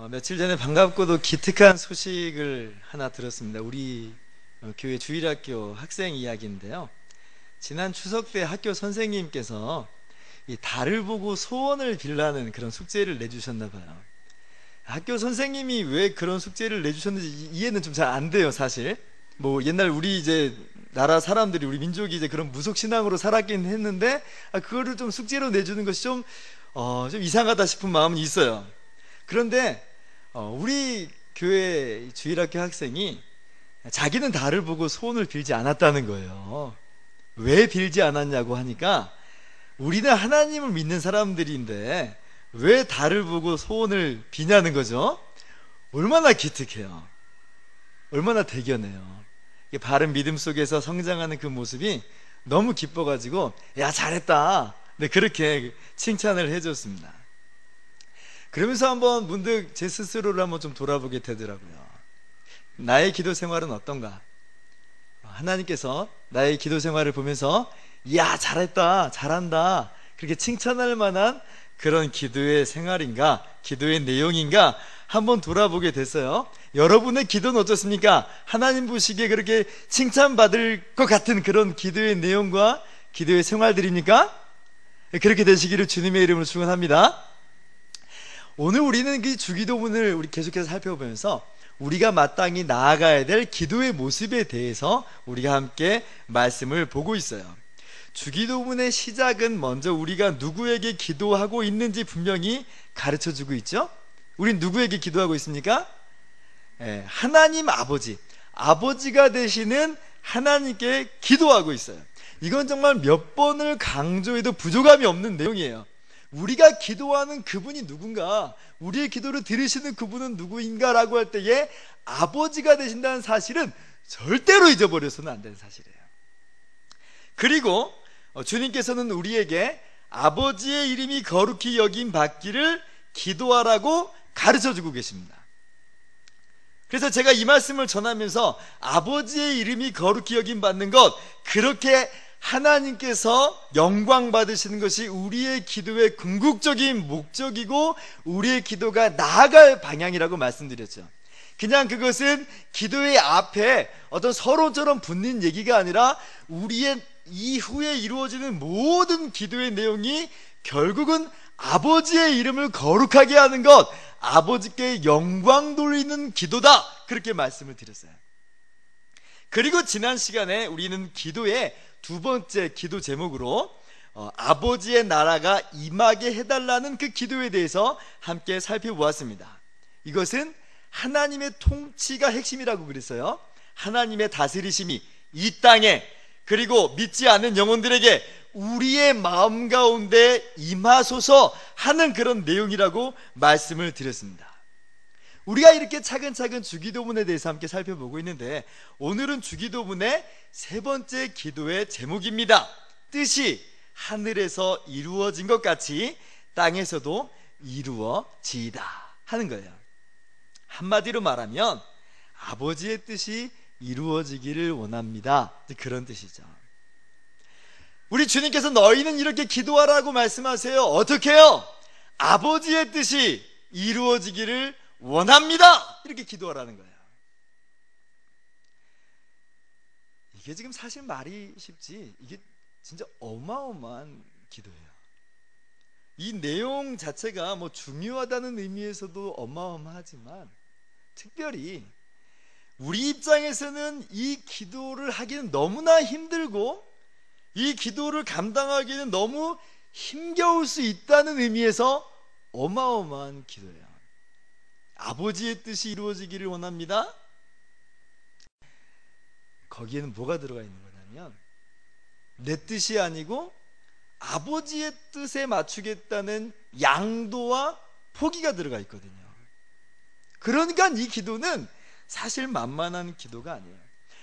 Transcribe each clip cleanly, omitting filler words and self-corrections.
며칠 전에 반갑고도 기특한 소식을 하나 들었습니다. 우리 교회 주일학교 학생 이야기인데요. 지난 추석 때 학교 선생님께서 이 달을 보고 소원을 빌라는 그런 숙제를 내주셨나 봐요. 학교 선생님이 왜 그런 숙제를 내주셨는지 이해는 좀 잘 안 돼요, 사실. 뭐 옛날 우리 이제 나라 사람들이, 우리 민족이 이제 그런 무속 신앙으로 살았긴 했는데, 그거를 좀 숙제로 내주는 것이 좀 이상하다 싶은 마음은 있어요. 그런데 우리 교회 주일학교 학생이 자기는 달을 보고 소원을 빌지 않았다는 거예요. 왜 빌지 않았냐고 하니까, 우리는 하나님을 믿는 사람들인데 왜 달을 보고 소원을 비냐는 거죠. 얼마나 기특해요. 얼마나 대견해요. 바른 믿음 속에서 성장하는 그 모습이 너무 기뻐가지고, 야, 잘했다, 네, 그렇게 칭찬을 해줬습니다. 그러면서 한번 문득 제 스스로를 한번 좀 돌아보게 되더라고요. 나의 기도 생활은 어떤가? 하나님께서 나의 기도 생활을 보면서, 야, 잘했다, 잘한다, 그렇게 칭찬할 만한 그런 기도의 생활인가, 기도의 내용인가 한번 돌아보게 됐어요. 여러분의 기도는 어떻습니까? 하나님 보시기에 그렇게 칭찬받을 것 같은 그런 기도의 내용과 기도의 생활들입니까? 그렇게 되시기를 주님의 이름으로 축원합니다. 오늘 우리는 그 주기도문을 우리 계속해서 살펴보면서 우리가 마땅히 나아가야 될 기도의 모습에 대해서 우리가 함께 말씀을 보고 있어요. 주기도문의 시작은 먼저 우리가 누구에게 기도하고 있는지 분명히 가르쳐주고 있죠. 우린 누구에게 기도하고 있습니까? 하나님 아버지가 되시는 하나님께 기도하고 있어요. 이건 정말 몇 번을 강조해도 부족함이 없는 내용이에요. 우리가 기도하는 그분이 누군가, 우리의 기도를 들으시는 그분은 누구인가 라고 할 때에 아버지가 되신다는 사실은 절대로 잊어버려서는 안 되는 사실이에요. 그리고 주님께서는 우리에게 아버지의 이름이 거룩히 여김 받기를 기도하라고 가르쳐주고 계십니다. 그래서 제가 이 말씀을 전하면서 아버지의 이름이 거룩히 여김 받는 것, 그렇게 하나님께서 영광 받으시는 것이 우리의 기도의 궁극적인 목적이고 우리의 기도가 나아갈 방향이라고 말씀드렸죠. 그냥 그것은 기도의 앞에 어떤 서론처럼 붙는 얘기가 아니라 우리의 이후에 이루어지는 모든 기도의 내용이 결국은 아버지의 이름을 거룩하게 하는 것, 아버지께 영광 돌리는 기도다, 그렇게 말씀을 드렸어요. 그리고 지난 시간에 우리는 기도의 두 번째 기도 제목으로 아버지의 나라가 임하게 해달라는 그 기도에 대해서 함께 살펴보았습니다. 이것은 하나님의 통치가 핵심이라고 그랬어요. 하나님의 다스리심이 이 땅에, 그리고 믿지 않는 영혼들에게 우리의 마음 가운데 임하소서 하는 그런 내용이라고 말씀을 드렸습니다. 우리가 이렇게 차근차근 주기도문에 대해서 함께 살펴보고 있는데, 오늘은 주기도문의 세 번째 기도의 제목입니다. 뜻이 하늘에서 이루어진 것 같이 땅에서도 이루어지이다 하는 거예요. 한마디로 말하면 아버지의 뜻이 이루어지기를 원합니다, 그런 뜻이죠. 우리 주님께서 너희는 이렇게 기도하라고 말씀하세요. 어떻게 해요? 아버지의 뜻이 이루어지기를 원합니다, 이렇게 기도하라는 거예요. 이게 지금 사실 말이 쉽지, 이게 진짜 어마어마한 기도예요. 이 내용 자체가 뭐 중요하다는 의미에서도 어마어마하지만, 특별히 우리 입장에서는 이 기도를 하기는 너무나 힘들고 이 기도를 감당하기는 너무 힘겨울 수 있다는 의미에서 어마어마한 기도예요. 아버지의 뜻이 이루어지기를 원합니다. 거기에는 뭐가 들어가 있는 거냐면, 내 뜻이 아니고 아버지의 뜻에 맞추겠다는 양도와 포기가 들어가 있거든요. 그러니까 이 기도는 사실 만만한 기도가 아니에요.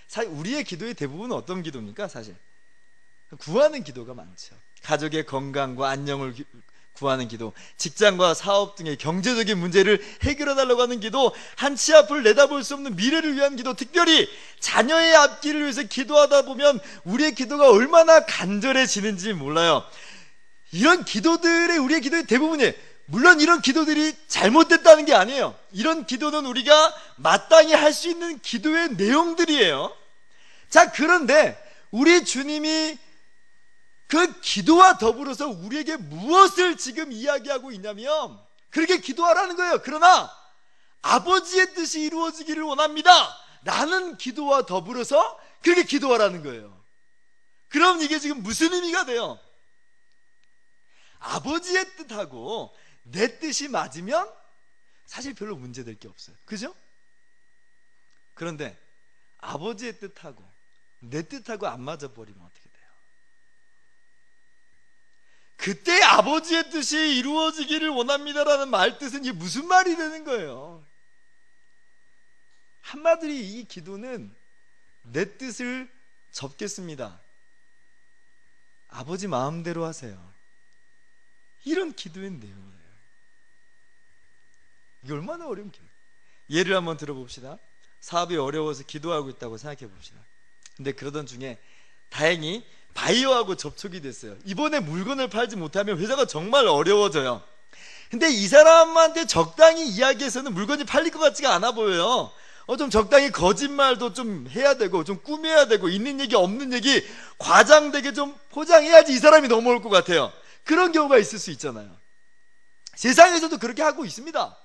사실 우리의 기도의 대부분은 어떤 기도입니까? 사실 구하는 기도가 많죠. 가족의 건강과 안녕을 구하는 기도, 직장과 사업 등의 경제적인 문제를 해결해달라고 하는 기도, 한치 앞을 내다볼 수 없는 미래를 위한 기도, 특별히 자녀의 앞길을 위해서 기도하다 보면 우리의 기도가 얼마나 간절해지는지 몰라요. 이런 기도들의 우리의 기도의 대부분이 물론 이런 기도들이 잘못됐다는 게 아니에요. 이런 기도는 우리가 마땅히 할 수 있는 기도의 내용들이에요. 자, 그런데 우리 주님이 그 기도와 더불어서 우리에게 무엇을 지금 이야기하고 있냐면, 그렇게 기도하라는 거예요. 그러나 아버지의 뜻이 이루어지기를 원합니다 라는 기도와 더불어서 그렇게 기도하라는 거예요. 그럼 이게 지금 무슨 의미가 돼요? 아버지의 뜻하고 내 뜻이 맞으면 사실 별로 문제될 게 없어요. 그죠? 그런데 아버지의 뜻하고 내 뜻하고 안 맞아버리면 어떻게 돼요? 그때 아버지의 뜻이 이루어지기를 원합니다라는 말뜻은 이게 무슨 말이 되는 거예요? 한마디로 이 기도는 내 뜻을 접겠습니다, 아버지 마음대로 하세요, 이런 기도의 내용이에요. 이게 얼마나 어려운 기도예요. 예를 한번 들어봅시다. 사업이 어려워서 기도하고 있다고 생각해 봅시다. 근데 그러던 중에 다행히 바이어하고 접촉이 됐어요. 이번에 물건을 팔지 못하면 회사가 정말 어려워져요. 근데 이 사람한테 적당히 이야기해서는 물건이 팔릴 것 같지가 않아 보여요. 좀 적당히 거짓말도 좀 해야 되고, 좀 꾸며야 되고, 있는 얘기 없는 얘기 과장되게 좀 포장해야지 이 사람이 넘어올 것 같아요. 그런 경우가 있을 수 있잖아요. 세상에서도 그렇게 하고 있습니다.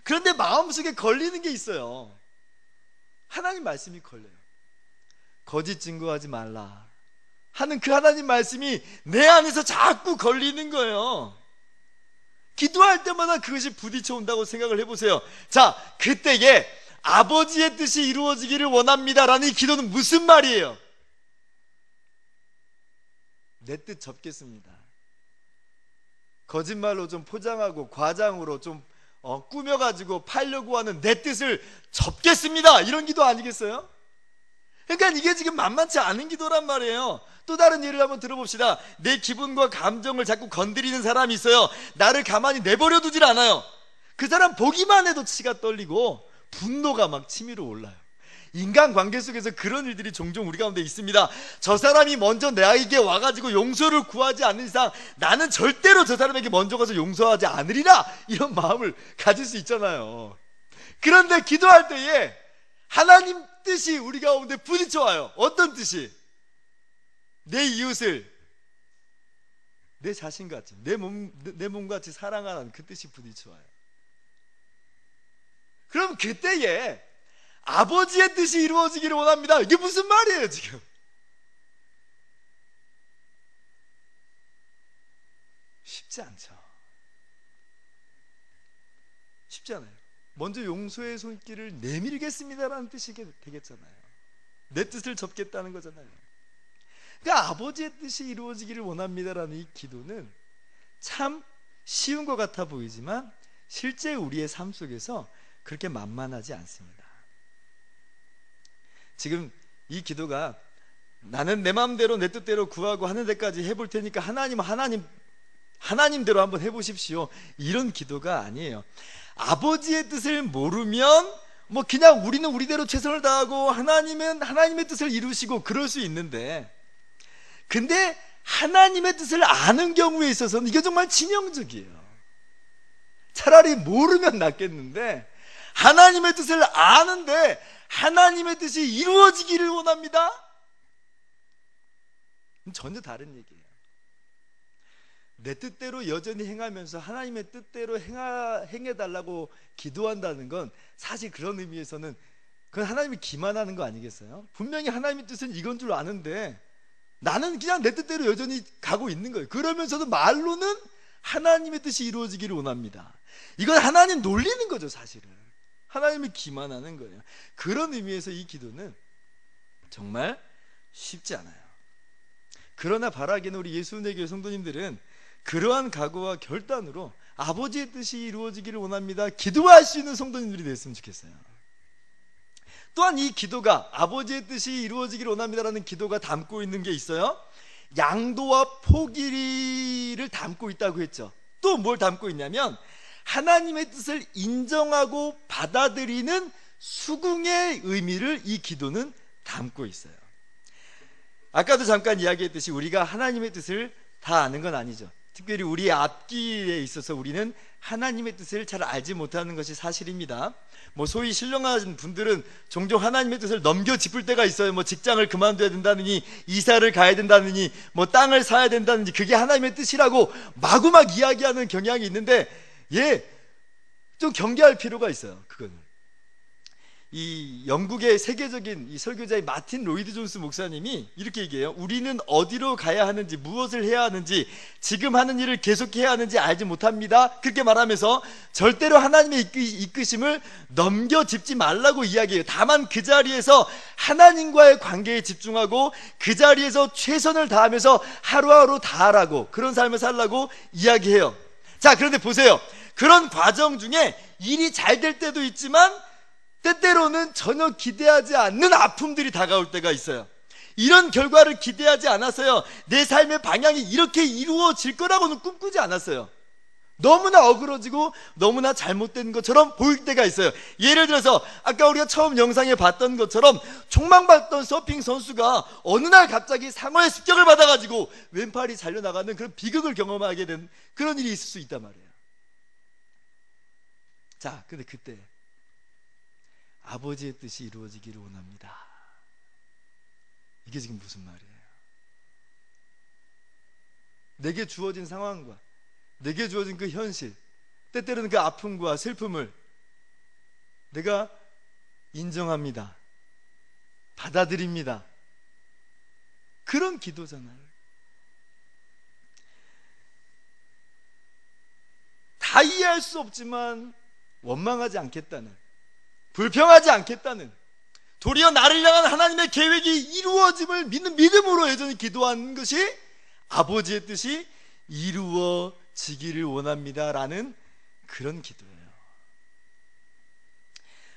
그런데 마음속에 걸리는 게 있어요. 하나님 말씀이 걸려요. 거짓 증거하지 말라 하는 그 하나님 말씀이 내 안에서 자꾸 걸리는 거예요. 기도할 때마다 그것이 부딪혀 온다고 생각을 해보세요. 자, 그때에 아버지의 뜻이 이루어지기를 원합니다 라는 이 기도는 무슨 말이에요? 내 뜻 접겠습니다, 거짓말로 좀 포장하고 과장으로 좀 꾸며가지고 팔려고 하는 내 뜻을 접겠습니다, 이런 기도 아니겠어요? 그러니까 이게 지금 만만치 않은 기도란 말이에요. 또 다른 예를 한번 들어봅시다. 내 기분과 감정을 자꾸 건드리는 사람이 있어요. 나를 가만히 내버려 두질 않아요. 그 사람 보기만 해도 치가 떨리고 분노가 막 치밀어 올라요. 인간관계 속에서 그런 일들이 종종 우리 가운데 있습니다. 저 사람이 먼저 나에게 와가지고 용서를 구하지 않는 이상 나는 절대로 저 사람에게 먼저 가서 용서하지 않으리라, 이런 마음을 가질 수 있잖아요. 그런데 기도할 때에 하나님 뜻이 우리 가운데 부딪혀와요. 어떤 뜻이? 내 이웃을 내 자신같이, 내 몸같이 사랑하라는 그 뜻이 부딪혀와요. 그럼 그때에 아버지의 뜻이 이루어지기를 원합니다, 이게 무슨 말이에요 지금? 쉽지 않죠. 쉽지 않아요. 먼저 용서의 손길을 내밀겠습니다라는 뜻이 되겠잖아요. 내 뜻을 접겠다는 거잖아요. 그러니까 아버지의 뜻이 이루어지기를 원합니다라는 이 기도는 참 쉬운 것 같아 보이지만 실제 우리의 삶 속에서 그렇게 만만하지 않습니다. 지금 이 기도가 나는 내 마음대로 내 뜻대로 구하고 하는 데까지 해볼 테니까 하나님대로 한번 해보십시오, 이런 기도가 아니에요. 아버지의 뜻을 모르면 그냥 우리는 우리대로 최선을 다하고 하나님은 하나님의 뜻을 이루시고 그럴 수 있는데, 근데 하나님의 뜻을 아는 경우에 있어서는 이게 정말 치명적이에요. 차라리 모르면 낫겠는데 하나님의 뜻을 아는데 하나님의 뜻이 이루어지기를 원합니다? 전혀 다른 얘기예요. 내 뜻대로 여전히 행하면서 하나님의 뜻대로 행해달라고 기도한다는 건 사실 그런 의미에서는 그건 하나님이 기만하는 거 아니겠어요? 분명히 하나님의 뜻은 이건 줄 아는데 나는 그냥 내 뜻대로 여전히 가고 있는 거예요. 그러면서도 말로는 하나님의 뜻이 이루어지기를 원합니다. 이건 하나님 놀리는 거죠, 사실은. 하나님이 기만하는 거예요. 그런 의미에서 이 기도는 정말 쉽지 않아요. 그러나 바라기는 우리 예수님의 교회 성도님들은 그러한 각오와 결단으로 아버지의 뜻이 이루어지기를 원합니다 기도할 수 있는 성도님들이 됐으면 좋겠어요. 또한 이 기도가 아버지의 뜻이 이루어지기를 원합니다라는 기도가 담고 있는 게 있어요. 양도와 포기를 담고 있다고 했죠. 또 뭘 담고 있냐면 하나님의 뜻을 인정하고 받아들이는 수긍의 의미를 이 기도는 담고 있어요. 아까도 잠깐 이야기했듯이 우리가 하나님의 뜻을 다 아는 건 아니죠. 특별히 우리 앞길에 있어서 우리는 하나님의 뜻을 잘 알지 못하는 것이 사실입니다. 소위 신령한 분들은 종종 하나님의 뜻을 넘겨 짚을 때가 있어요. 직장을 그만둬야 된다느니, 이사를 가야 된다느니, 땅을 사야 된다느니, 그게 하나님의 뜻이라고 마구막 이야기하는 경향이 있는데, 좀 경계할 필요가 있어요. 그거는 이 영국의 세계적인 이 설교자의 마틴 로이드 존스 목사님이 이렇게 얘기해요. 우리는 어디로 가야 하는지, 무엇을 해야 하는지, 지금 하는 일을 계속해야 하는지 알지 못합니다. 그렇게 말하면서 절대로 하나님의 이끄심을 넘겨짚지 말라고 이야기해요. 다만 그 자리에서 하나님과의 관계에 집중하고 그 자리에서 최선을 다하면서 하루하루 다하라고, 그런 삶을 살라고 이야기해요. 자, 그런데 보세요. 그런 과정 중에 일이 잘 될 때도 있지만 때때로는 전혀 기대하지 않는 아픔들이 다가올 때가 있어요. 이런 결과를 기대하지 않았어요. 내 삶의 방향이 이렇게 이루어질 거라고는 꿈꾸지 않았어요. 너무나 어그러지고 너무나 잘못된 것처럼 보일 때가 있어요. 예를 들어서 아까 우리가 처음 영상에 봤던 것처럼 촉망받던 서핑 선수가 어느 날 갑자기 상어의 습격을 받아가지고 왼팔이 잘려나가는 그런 비극을 경험하게 된 그런 일이 있을 수 있단 말이에요. 자, 근데 그때 아버지의 뜻이 이루어지기를 원합니다. 이게 지금 무슨 말이에요? 내게 주어진 상황과 내게 주어진 그 현실, 때때로는 그 아픔과 슬픔을 내가 인정합니다. 받아들입니다. 그런 기도잖아요. 다 이해할 수 없지만 원망하지 않겠다는, 불평하지 않겠다는, 도리어 나를 향한 하나님의 계획이 이루어짐을 믿는 믿음으로 여전히 기도하는 것이 아버지의 뜻이 이루어지기를 원합니다라는 그런 기도예요.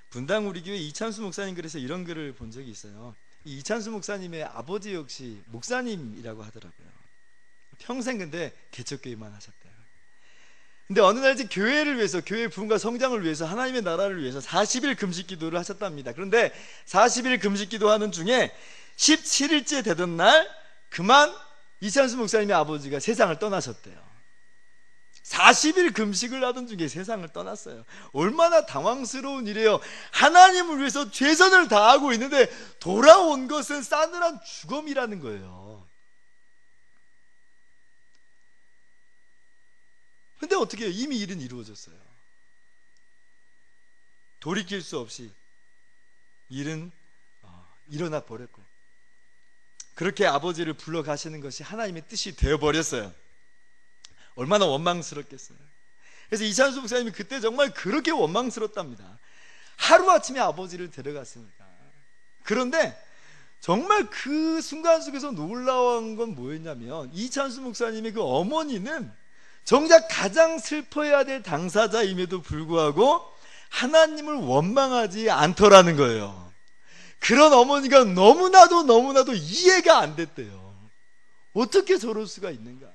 분당 우리 교회 이찬수 목사님 글에서 이런 글을 본 적이 있어요. 이 이찬수 목사님의 아버지 역시 목사님이라고 하더라고요. 평생 근데 개척교회만 하셨대요. 근데 어느 날 이제 교회를 위해서, 교회 부흥과 성장을 위해서, 하나님의 나라를 위해서 40일 금식 기도를 하셨답니다. 그런데 40일 금식 기도하는 중에 17일째 되던 날 그만 이찬수 목사님의 아버지가 세상을 떠나셨대요. 40일 금식을 하던 중에 세상을 떠났어요. 얼마나 당황스러운 일이에요. 하나님을 위해서 최선을 다하고 있는데 돌아온 것은 싸늘한 죽음이라는 거예요. 근데 어떻게 해요? 이미 일은 이루어졌어요. 돌이킬 수 없이 일은 일어나 버렸고, 그렇게 아버지를 불러 가시는 것이 하나님의 뜻이 되어버렸어요. 얼마나 원망스럽겠어요. 그래서 이찬수 목사님이 그때 정말 그렇게 원망스럽답니다. 하루아침에 아버지를 데려갔으니까. 그런데 정말 그 순간 속에서 놀라운 건 뭐였냐면, 이찬수 목사님의 그 어머니는 정작 가장 슬퍼해야 될 당사자임에도 불구하고 하나님을 원망하지 않더라는 거예요. 그런 어머니가 너무나도 이해가 안 됐대요. 어떻게 저럴 수가 있는가?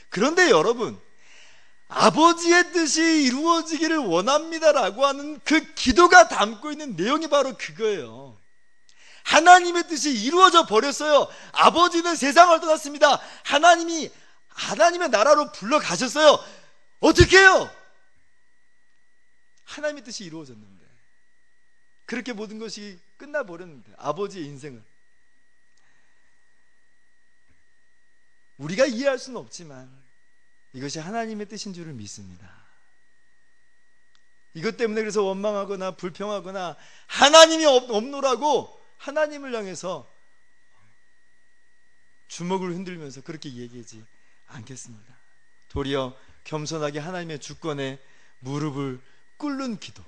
그런데 여러분, 아버지의 뜻이 이루어지기를 원합니다라고 하는 그 기도가 담고 있는 내용이 바로 그거예요. 하나님의 뜻이 이루어져 버렸어요. 아버지는 세상을 떠났습니다. 하나님이 하나님의 나라로 불러 가셨어요. 어떻게 해요? 하나님의 뜻이 이루어졌는데, 그렇게 모든 것이 끝나버렸는데, 아버지의 인생은 우리가 이해할 수는 없지만 이것이 하나님의 뜻인 줄을 믿습니다. 이것 때문에 그래서 원망하거나 불평하거나 하나님이 없노라고 하나님을 향해서 주먹을 흔들면서 그렇게 얘기하지 않겠습니다. 도리어 겸손하게 하나님의 주권에 무릎을 꿇는 기도,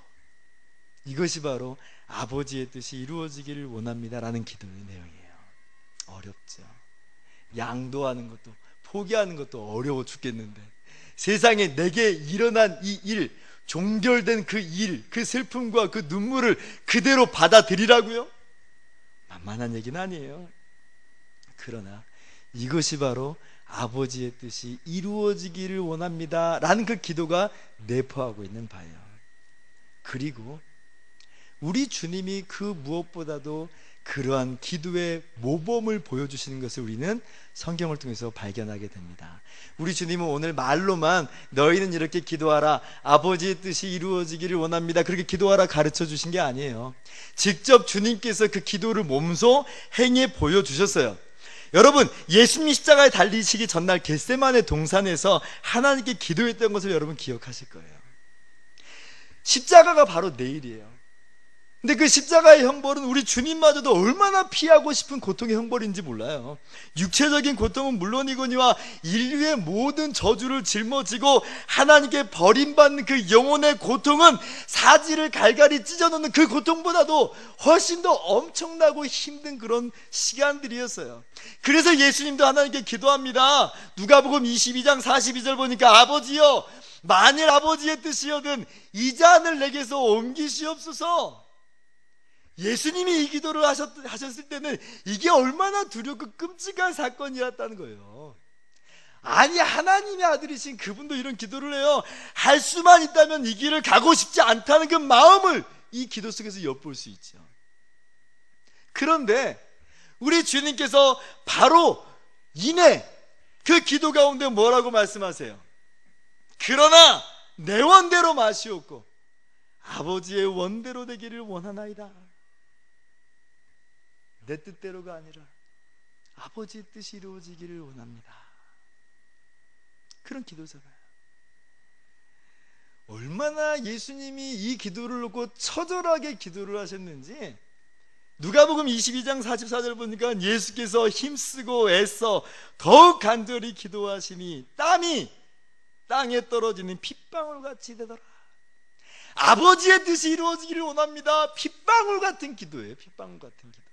이것이 바로 아버지의 뜻이 이루어지기를 원합니다라는 기도의 내용이에요. 어렵죠. 양도하는 것도, 포기하는 것도 어려워 죽겠는데, 세상에 내게 일어난 이 일, 종결된 그 일, 그 슬픔과 그 눈물을 그대로 받아들이라고요? 만만한 얘기는 아니에요. 그러나 이것이 바로 아버지의 뜻이 이루어지기를 원합니다 라는 그 기도가 내포하고 있는 바예요. 그리고 우리 주님이 그 무엇보다도 그러한 기도의 모범을 보여주시는 것을 우리는 성경을 통해서 발견하게 됩니다. 우리 주님은 오늘 말로만 너희는 이렇게 기도하라, 아버지의 뜻이 이루어지기를 원합니다, 그렇게 기도하라 가르쳐 주신 게 아니에요. 직접 주님께서 그 기도를 몸소 행해 보여주셨어요. 여러분, 예수님이 십자가에 달리시기 전날 겟세마네 동산에서 하나님께 기도했던 것을 여러분 기억하실 거예요. 십자가가 바로 내일이에요. 근데 그 십자가의 형벌은 우리 주님마저도 얼마나 피하고 싶은 고통의 형벌인지 몰라요. 육체적인 고통은 물론이거니와 인류의 모든 저주를 짊어지고 하나님께 버림받는 그 영혼의 고통은 사지를 갈갈이 찢어놓는 그 고통보다도 훨씬 더 엄청나고 힘든 그런 시간들이었어요. 그래서 예수님도 하나님께 기도합니다. 누가복음 22장 42절 보니까 아버지여, 만일 아버지의 뜻이여든 이 잔을 내게서 옮기시옵소서. 예수님이 이 기도를 하셨을 때는 이게 얼마나 두렵고 끔찍한 사건이었다는 거예요. 아니, 하나님의 아들이신 그분도 이런 기도를 해요. 할 수만 있다면 이 길을 가고 싶지 않다는 그 마음을 이 기도 속에서 엿볼 수 있죠. 그런데 우리 주님께서 바로 이내 그 기도 가운데 뭐라고 말씀하세요? 그러나 내 원대로 마시옵고 아버지의 원대로 되기를 원하나이다. 내 뜻대로가 아니라 아버지의 뜻이 이루어지기를 원합니다. 그런 기도잖아요. 얼마나 예수님이 이 기도를 놓고 처절하게 기도를 하셨는지 누가복음 22장 44절 보니까 예수께서 힘쓰고 애써 더욱 간절히 기도하시니 땀이 땅에 떨어지는 핏방울같이 되더라. 아버지의 뜻이 이루어지기를 원합니다. 핏방울 같은 기도예요. 핏방울 같은 기도.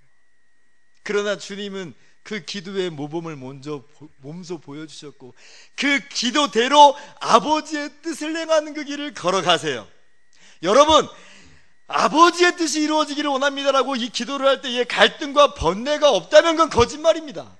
그러나 주님은 그 기도의 모범을 몸소 보여주셨고 그 기도대로 아버지의 뜻을 행하는 그 길을 걸어가세요. 여러분, 아버지의 뜻이 이루어지기를 원합니다라고 이 기도를 할 때에 갈등과 번뇌가 없다면 그건 거짓말입니다.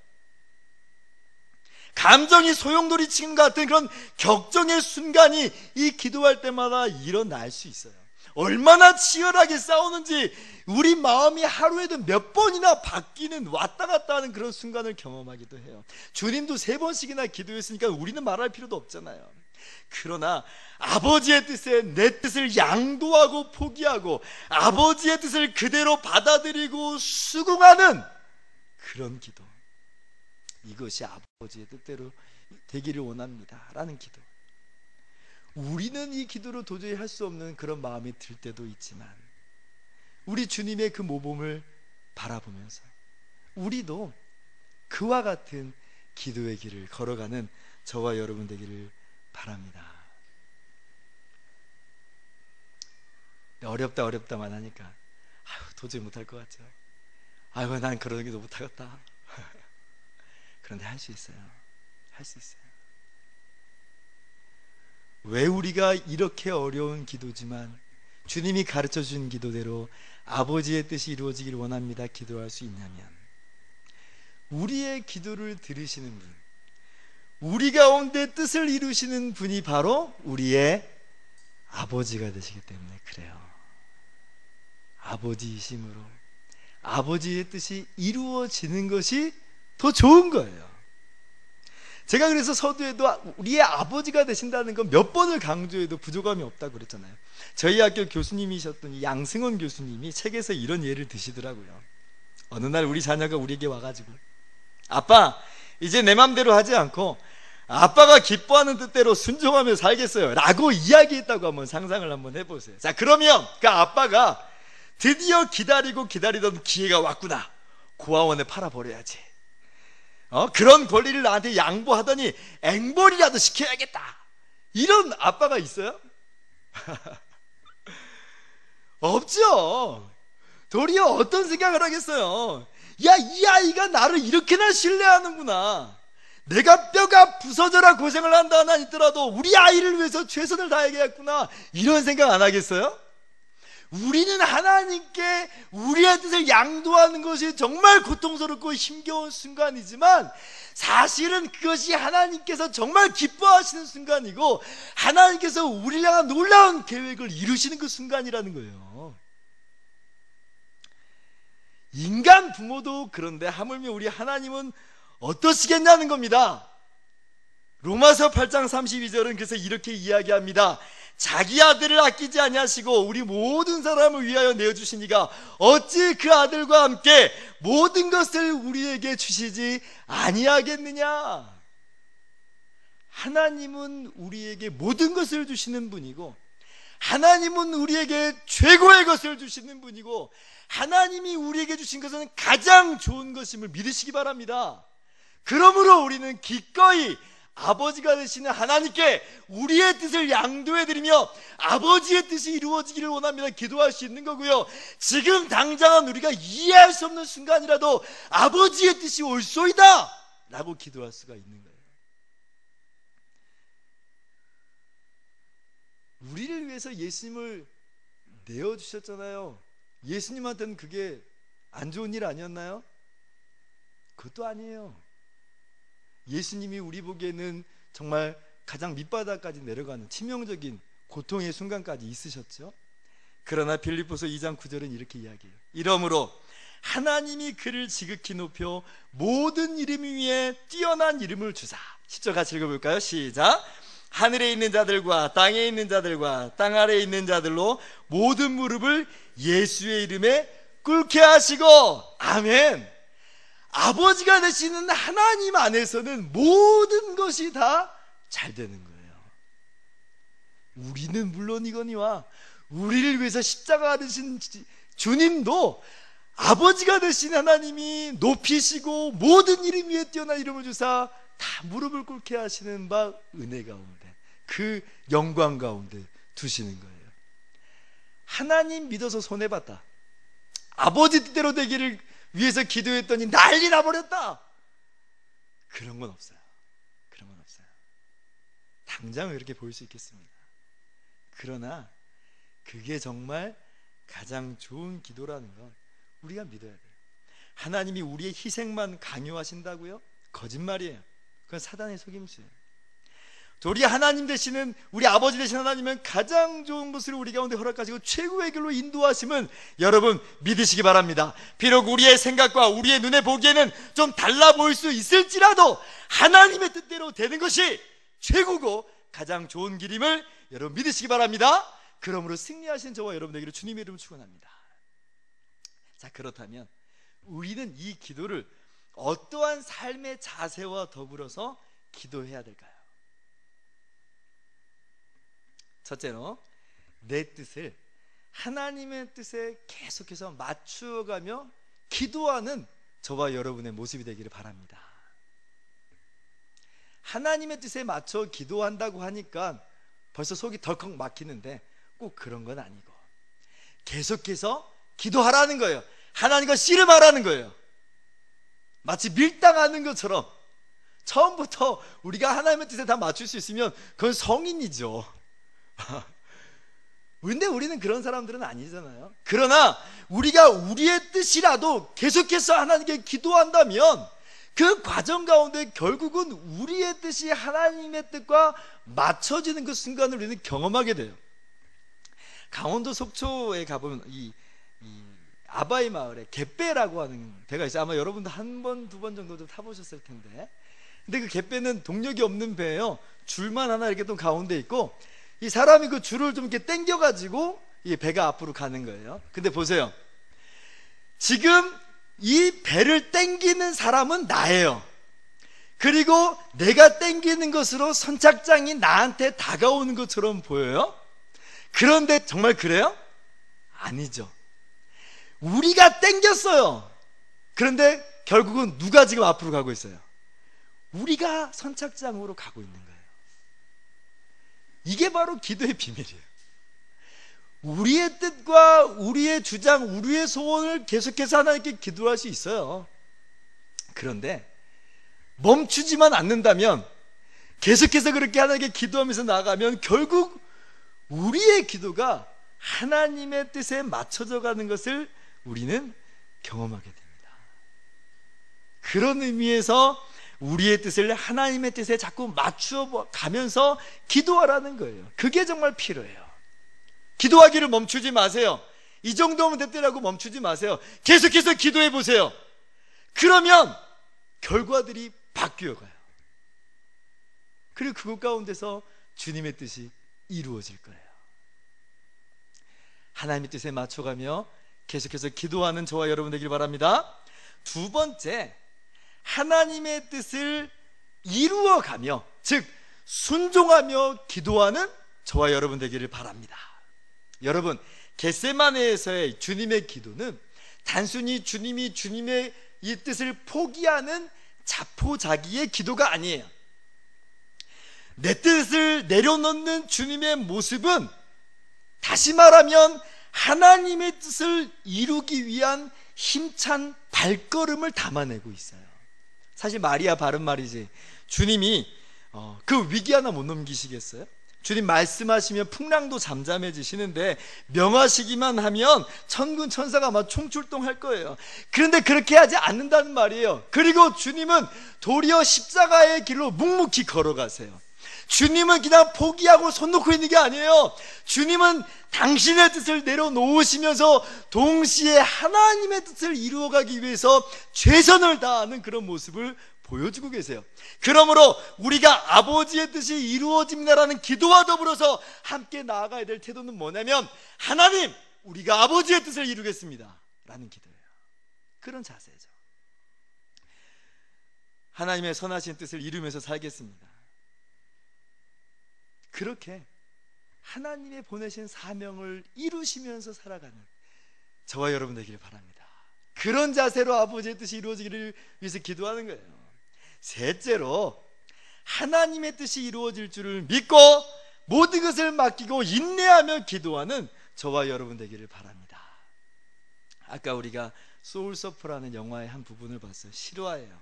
감정이 소용돌이 치는 것 같은 그런 격정의 순간이 이 기도할 때마다 일어날 수 있어요. 얼마나 치열하게 싸우는지 우리 마음이 하루에도 몇 번이나 바뀌는, 왔다 갔다 하는 그런 순간을 경험하기도 해요. 주님도 3번씩이나 기도했으니까 우리는 말할 필요도 없잖아요. 그러나 아버지의 뜻에 내 뜻을 양도하고 포기하고 아버지의 뜻을 그대로 받아들이고 수긍하는 그런 기도, 이것이 아버지의 뜻대로 되기를 원합니다 라는 기도. 우리는 이 기도로 도저히 할 수 없는 그런 마음이 들 때도 있지만 우리 주님의 그 모범을 바라보면서 우리도 그와 같은 기도의 길을 걸어가는 저와 여러분 되기를 바랍니다. 어렵다만 하니까 도저히 못할 것 같죠. 난 그런 기도 못하겠다. 그런데 할 수 있어요. 할 수 있어요. 왜 우리가 이렇게 어려운 기도지만 주님이 가르쳐 준 기도대로 아버지의 뜻이 이루어지기를 원합니다 기도할 수 있냐면, 우리의 기도를 들으시는 분, 우리 가운데 뜻을 이루시는 분이 바로 우리의 아버지가 되시기 때문에 그래요. 아버지이심으로 아버지의 뜻이 이루어지는 것이 더 좋은 거예요. 제가 그래서 서두에도 우리의 아버지가 되신다는 건 몇 번을 강조해도 부족함이 없다고 그랬잖아요. 저희 학교 교수님이셨던 이 양승원 교수님이 책에서 이런 예를 드시더라고요. 어느 날 우리 자녀가 우리에게 와가지고 아빠, 이제 내 맘대로 하지 않고 아빠가 기뻐하는 뜻대로 순종하며 살겠어요 라고 이야기했다고 한번 상상을 한번 해보세요. 자, 그러면 그 아빠가 드디어 기다리던 기회가 왔구나, 고아원에 팔아버려야지, 그런 권리를 나한테 양보하더니 앵벌이라도 시켜야겠다, 이런 아빠가 있어요? 없죠. 도리어 어떤 생각을 하겠어요? 야, 이 아이가 나를 이렇게나 신뢰하는구나, 내가 뼈가 부서져라 고생을 한다 한 있더라도 우리 아이를 위해서 최선을 다해야겠구나, 이런 생각 안 하겠어요? 우리는 하나님께 우리의 뜻을 양도하는 것이 정말 고통스럽고 힘겨운 순간이지만 사실은 그것이 하나님께서 정말 기뻐하시는 순간이고 하나님께서 우리를 향한 놀라운 계획을 이루시는 그 순간이라는 거예요. 인간 부모도 그런데 하물며 우리 하나님은 어떠시겠냐는 겁니다. 로마서 8장 32절은 그래서 이렇게 이야기합니다. 자기 아들을 아끼지 아니하시고 우리 모든 사람을 위하여 내어주시니가 어찌 그 아들과 함께 모든 것을 우리에게 주시지 아니하겠느냐. 하나님은 우리에게 모든 것을 주시는 분이고, 하나님은 우리에게 최고의 것을 주시는 분이고, 하나님이 우리에게 주신 것은 가장 좋은 것임을 믿으시기 바랍니다. 그러므로 우리는 기꺼이 아버지가 되시는 하나님께 우리의 뜻을 양도해드리며 아버지의 뜻이 이루어지기를 원합니다. 기도할 수 있는 거고요. 지금 당장은 우리가 이해할 수 없는 순간이라도 아버지의 뜻이 올소이다 라고 기도할 수가 있는 거예요. 우리를 위해서 예수님을 내어주셨잖아요. 예수님한테는 그게 안 좋은 일 아니었나요? 그것도 아니에요. 예수님이 우리 보기에는 정말 가장 밑바닥까지 내려가는 치명적인 고통의 순간까지 있으셨죠. 그러나 빌립보서 2장 9절은 이렇게 이야기해요. 이러므로 하나님이 그를 지극히 높여 모든 이름 위에 뛰어난 이름을 주사. 10절 같이 읽어볼까요? 시작. 하늘에 있는 자들과 땅에 있는 자들과 땅 아래에 있는 자들로 모든 무릎을 예수의 이름에 꿇게 하시고. 아멘. 아버지가 되시는 하나님 안에서는 모든 것이 다 잘 되는 거예요. 우리는 물론이거니와 우리를 위해서 십자가가 되신 주님도 아버지가 되신 하나님이 높이시고 모든 이름 위에 뛰어난 이름을 주사 다 무릎을 꿇게 하시는 바 은혜 가운데, 그 영광 가운데 두시는 거예요. 하나님 믿어서 손해봤다, 아버지 뜻대로 되기를 위해서 기도했더니 난리 나버렸다, 그런 건 없어요. 그런 건 없어요. 당장 그렇게 보일 수 있겠습니다. 그러나 그게 정말 가장 좋은 기도라는 건 우리가 믿어야 돼요. 하나님이 우리의 희생만 강요하신다고요? 거짓말이에요. 그건 사단의 속임수예요. 우리 하나님 되시는, 우리 아버지 되신 하나님은 가장 좋은 것을 우리 가운데 허락하시고 최고의 길로 인도하심은 여러분 믿으시기 바랍니다. 비록 우리의 생각과 우리의 눈에 보기에는 좀 달라 보일 수 있을지라도 하나님의 뜻대로 되는 것이 최고고 가장 좋은 길임을 여러분 믿으시기 바랍니다. 그러므로 승리하신 저와 여러분에게로 주님의 이름을 축원합니다. 자, 그렇다면 우리는 이 기도를 어떠한 삶의 자세와 더불어서 기도해야 될까요? 첫째로, 내 뜻을 하나님의 뜻에 계속해서 맞추어가며 기도하는 저와 여러분의 모습이 되기를 바랍니다. 하나님의 뜻에 맞춰 기도한다고 하니까 벌써 속이 덜컥 막히는데 꼭 그런 건 아니고 계속해서 기도하라는 거예요. 하나님과 씨름하라는 거예요. 마치 밀당하는 것처럼 처음부터 우리가 하나님의 뜻에 다 맞출 수 있으면 그건 성인이죠. 근데 우리는 그런 사람들은 아니잖아요. 그러나 우리가 우리의 뜻이라도 계속해서 하나님께 기도한다면 그 과정 가운데 결국은 우리의 뜻이 하나님의 뜻과 맞춰지는 그 순간을 우리는 경험하게 돼요. 강원도 속초에 가보면 이 아바이 마을에 갯배라고 하는 배가 있어요. 아마 여러분도 한 번, 두 번 정도 좀 타보셨을 텐데, 근데 그 갯배는 동력이 없는 배예요. 줄만 하나 이렇게 또 가운데 있고 이 사람이 그 줄을 좀 이렇게 당겨가지고 이 배가 앞으로 가는 거예요. 근데 보세요, 지금 이 배를 당기는 사람은 나예요. 그리고 내가 당기는 것으로 선착장이 나한테 다가오는 것처럼 보여요. 그런데 정말 그래요? 아니죠. 우리가 당겼어요. 그런데 결국은 누가 지금 앞으로 가고 있어요? 우리가 선착장으로 가고 있는 거예요. 이게 바로 기도의 비밀이에요. 우리의 뜻과 우리의 주장, 우리의 소원을 계속해서 하나님께 기도할 수 있어요. 그런데 멈추지만 않는다면, 계속해서 그렇게 하나님께 기도하면서 나가면 결국 우리의 기도가 하나님의 뜻에 맞춰져 가는 것을 우리는 경험하게 됩니다. 그런 의미에서 우리의 뜻을 하나님의 뜻에 자꾸 맞추어 가면서 기도하라는 거예요. 그게 정말 필요해요. 기도하기를 멈추지 마세요. 이 정도면 됐더라고 멈추지 마세요. 계속해서 기도해 보세요. 그러면 결과들이 바뀌어 가요. 그리고 그것 가운데서 주님의 뜻이 이루어질 거예요. 하나님의 뜻에 맞춰가며 계속해서 기도하는 저와 여러분 되길 바랍니다. 두 번째, 하나님의 뜻을 이루어가며, 즉 순종하며 기도하는 저와 여러분 되기를 바랍니다. 여러분, 겟세마네에서의 주님의 기도는 단순히 주님이 주님의 이 뜻을 포기하는 자포자기의 기도가 아니에요. 내 뜻을 내려놓는 주님의 모습은 다시 말하면 하나님의 뜻을 이루기 위한 힘찬 발걸음을 담아내고 있어요. 사실 말이야 바른 말이지. 주님이 그 위기 하나 못 넘기시겠어요? 주님 말씀하시면 풍랑도 잠잠해지시는데 명하시기만 하면 천군 천사가 아마 총출동할 거예요. 그런데 그렇게 하지 않는다는 말이에요. 그리고 주님은 도리어 십자가의 길로 묵묵히 걸어가세요. 주님은 그냥 포기하고 손 놓고 있는 게 아니에요. 주님은 당신의 뜻을 내려놓으시면서 동시에 하나님의 뜻을 이루어가기 위해서 최선을 다하는 그런 모습을 보여주고 계세요. 그러므로 우리가 아버지의 뜻이 이루어집니다라는 기도와 더불어서 함께 나아가야 될 태도는 뭐냐면, 하나님, 우리가 아버지의 뜻을 이루겠습니다 라는 기도예요. 그런 자세죠. 하나님의 선하신 뜻을 이루면서 살겠습니다. 그렇게 하나님의 보내신 사명을 이루시면서 살아가는 저와 여러분 되기를 바랍니다. 그런 자세로 아버지의 뜻이 이루어지기를 위해서 기도하는 거예요. 셋째로, 하나님의 뜻이 이루어질 줄을 믿고 모든 것을 맡기고 인내하며 기도하는 저와 여러분 되기를 바랍니다. 아까 우리가 소울서퍼라는 영화의 한 부분을 봤어요. 실화예요.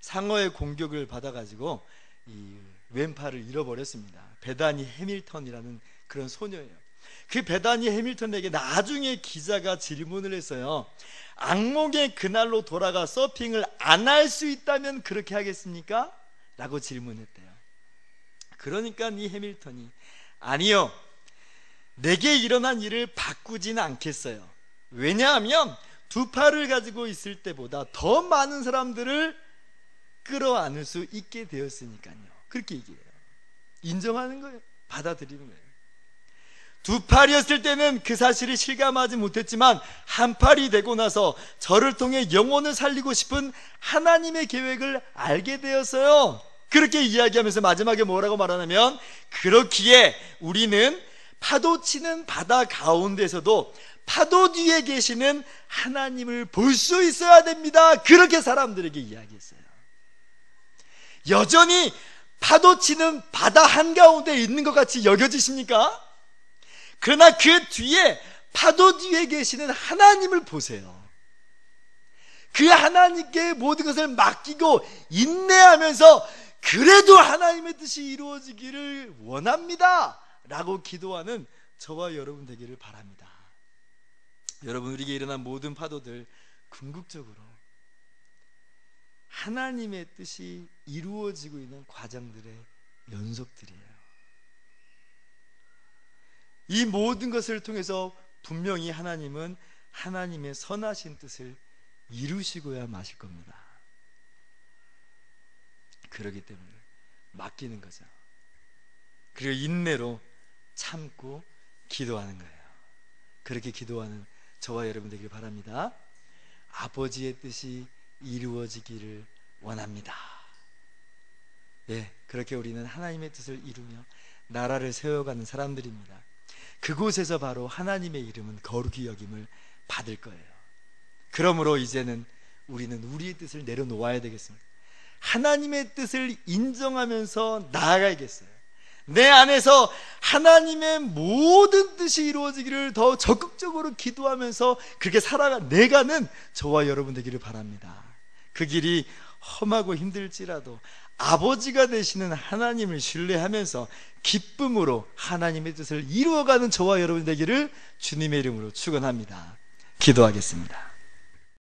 상어의 공격을 받아가지고 이 왼팔을 잃어버렸습니다. 베다니 해밀턴이라는 그런 소녀예요. 그 베다니 해밀턴에게 나중에 기자가 질문을 했어요. 악몽의 그날로 돌아가 서핑을 안 할 수 있다면 그렇게 하겠습니까? 라고 질문했대요. 그러니까 이 해밀턴이, 아니요, 내게 일어난 일을 바꾸지는 않겠어요. 왜냐하면 두 팔을 가지고 있을 때보다 더 많은 사람들을 끌어안을 수 있게 되었으니까요. 그렇게 얘기해요. 인정하는 거예요. 받아들이는 거예요. 두 팔이었을 때는 그 사실을 실감하지 못했지만 한 팔이 되고 나서 저를 통해 영혼을 살리고 싶은 하나님의 계획을 알게 되었어요. 그렇게 이야기하면서 마지막에 뭐라고 말하냐면, 그렇기에 우리는 파도 치는 바다 가운데서도 파도 뒤에 계시는 하나님을 볼 수 있어야 됩니다. 그렇게 사람들에게 이야기했어요. 여전히 파도 치는 바다 한가운데 있는 것 같이 여겨지십니까? 그러나 그 뒤에, 파도 뒤에 계시는 하나님을 보세요. 그 하나님께 모든 것을 맡기고 인내하면서 그래도 하나님의 뜻이 이루어지기를 원합니다 라고 기도하는 저와 여러분 되기를 바랍니다. 여러분, 우리에게 일어난 모든 파도들 궁극적으로 하나님의 뜻이 이루어지고 있는 과정들의 연속들이에요. 이 모든 것을 통해서 분명히 하나님은 하나님의 선하신 뜻을 이루시고야 마실 겁니다. 그렇기 때문에 맡기는 거죠. 그리고 인내로 참고 기도하는 거예요. 그렇게 기도하는 저와 여러분 되길 바랍니다. 아버지의 뜻이 이루어지기를 원합니다. 네, 그렇게 우리는 하나님의 뜻을 이루며 나라를 세워가는 사람들입니다. 그곳에서 바로 하나님의 이름은 거룩히 여김을 받을 거예요. 그러므로 이제는 우리는 우리의 뜻을 내려놓아야 되겠습니다. 하나님의 뜻을 인정하면서 나아가야겠어요. 내 안에서 하나님의 모든 뜻이 이루어지기를 더 적극적으로 기도하면서 그렇게 살아내가는 저와 여러분 되기를 바랍니다. 그 길이 험하고 힘들지라도 아버지가 되시는 하나님을 신뢰하면서 기쁨으로 하나님의 뜻을 이루어가는 저와 여러분 되기를 주님의 이름으로 축원합니다. 기도하겠습니다.